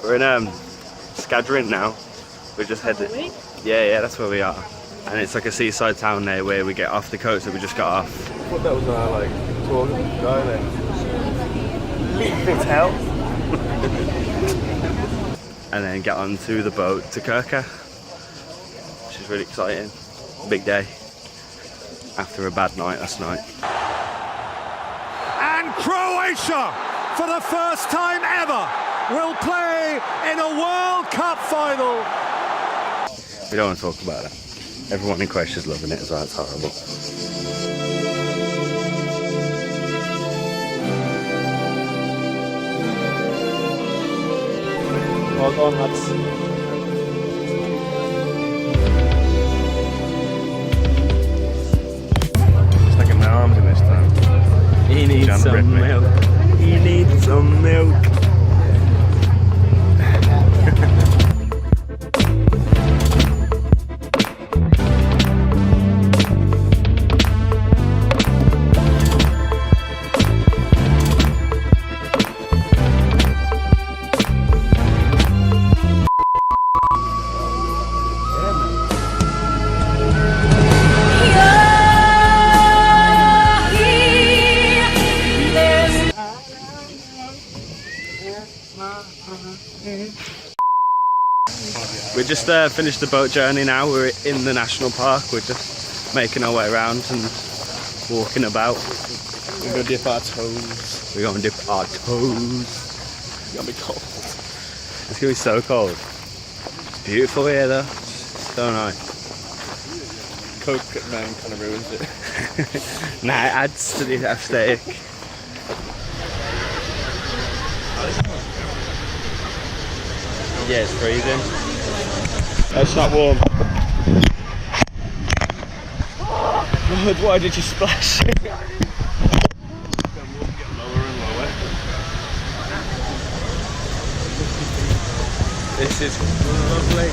We're in Skadrin now. We're just headed. Yeah, that's where we are. And it's like a seaside town there where we get off the coast that we just got off. I thought that was our like tour guy there. Fit out. And then get onto the boat to Krka, which is really exciting. Big day after a bad night last night. And Croatia, for the first time ever, will play in a World Cup final. We don't want to talk about it. Everyone in Croatia's loving it as well, it's horrible. Well done, lads. Sticking my arms in this time. He needs some milk. He needs some milk. We just finished the boat journey now. We're in the national park. We're just making our way around and walking about. We're going to dip our toes. We're going to dip our toes. It's going to be cold. It's going to be so cold. It's beautiful here though. It's so nice. Coke man kind of ruins it. Nah, it adds to the aesthetic. Yeah, it's freezing. It's not warm. Lord, why did you splash? The water get lower and lower. This is lovely.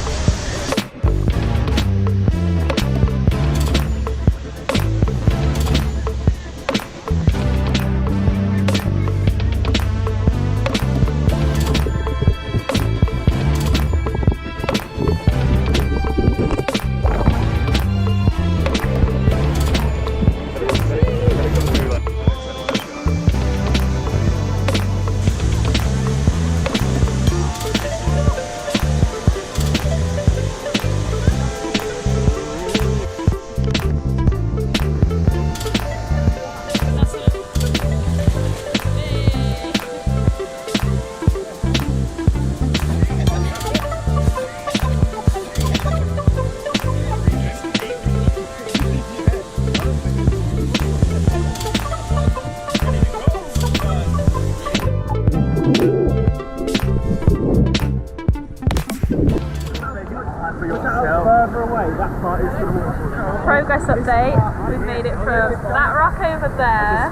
Progress update. We've made it from that rock over there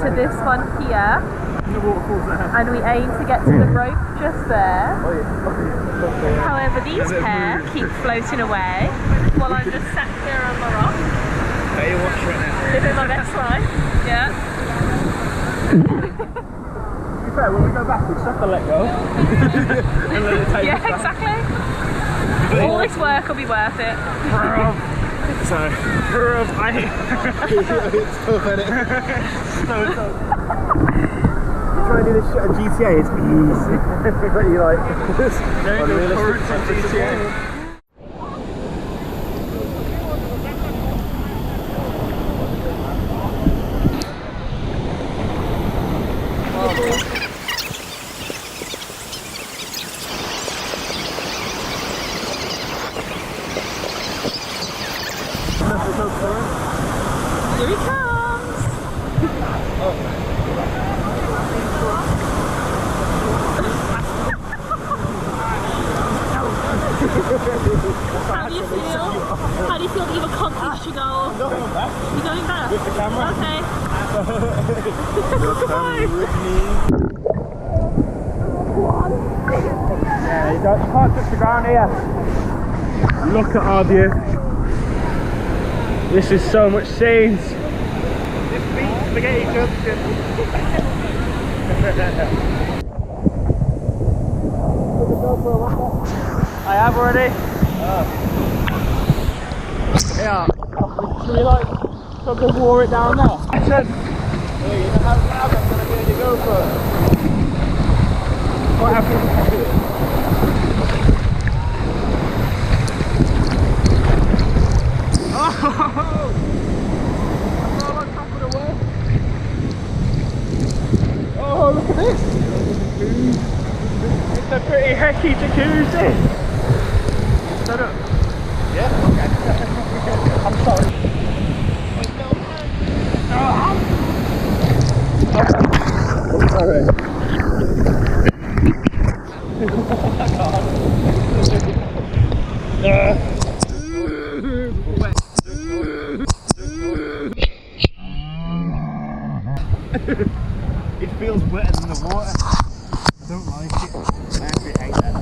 to this one here, and we aim to get to the rope just there. However, these pair keep floating away while I'm just sat here on the rock, living my best life. Yeah. To be fair, when we go back, we just have to let go. And let it take Yeah, exactly. All this work will be worth it. So, I it's tough, isn't it? So tough. You try and do this shit on GTA, it's easy. But you like, don't do currents on GTA. Here he comes! How do you feel? How do you feel that you've accomplished your goal? You're going back? With the camera? Okay. Yeah, you can't touch the ground here. Look at our view. This is so much scenes. This beach spaghetti junction. I have already. Yeah. Should we like fucking wore it down now? I said, hey, you know how loud I'm gonna get your GoPro. What happened? Oh! I'm all on top of the way. Oh, look at this! It's a pretty hecky jacuzzi. Shut up. Yeah? Okay. I'm sorry. Sorry. It feels wetter than the water. I don't like it. I actually hate that. I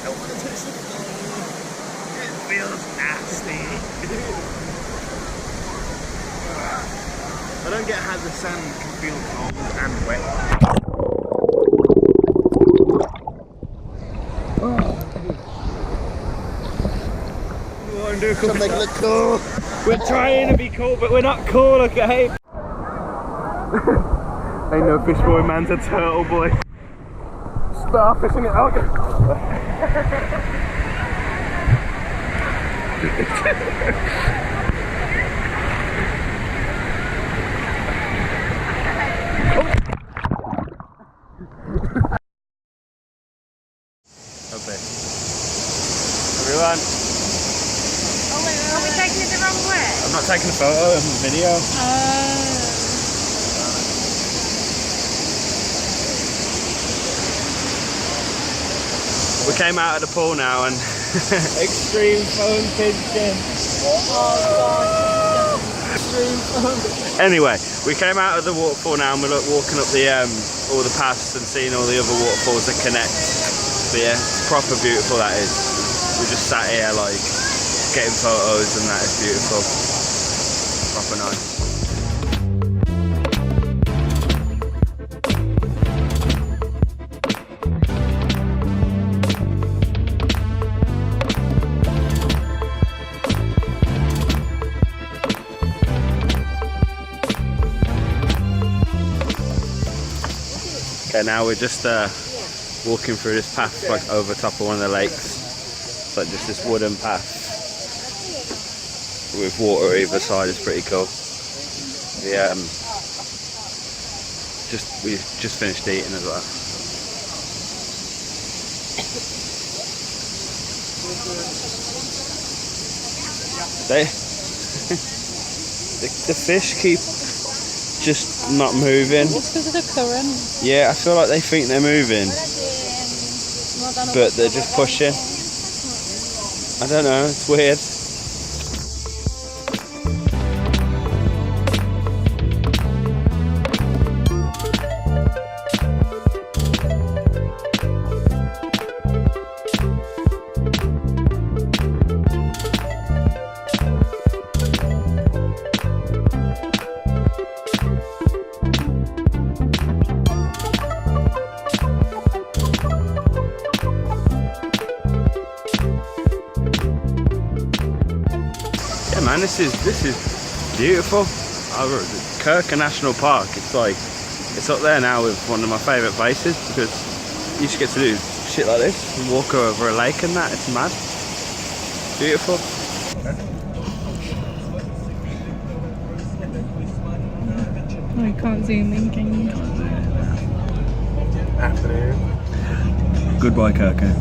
don't want to touch the floor. It feels nasty. I don't get how the sand can feel cold and wet. To make it look cool. We're trying to be cool, but we're not cool, okay? Ain't no fish boy, man's a turtle boy. Starfishing it out. Okay. Everyone. Oh wait, are we taking it the wrong way? I'm not taking a photo, I'm a video. We came out of the pool now and Extreme phone pinching. Extreme phone. anyway, we came out of the waterfall now and we're walking up the all the paths and seeing all the other waterfalls that connect. But yeah, it's proper beautiful that is. We just sat here like getting photos and that is beautiful. Proper nice. Okay, now we're just walking through this path like over top of one of the lakes. It's like just this wooden path with water either side. Is pretty cool. We just finished eating as well. The fish keep just not moving. It's because of the current. Yeah, I feel like they think they're moving, but they're just pushing. I don't know, it's weird. Man, this is beautiful. Krka National Park. It's up there now with one of my favourite places because you just get to do shit like this and walk over a lake and that. It's mad. Beautiful. I can't zoom in, can you? Afternoon. Goodbye, Krka.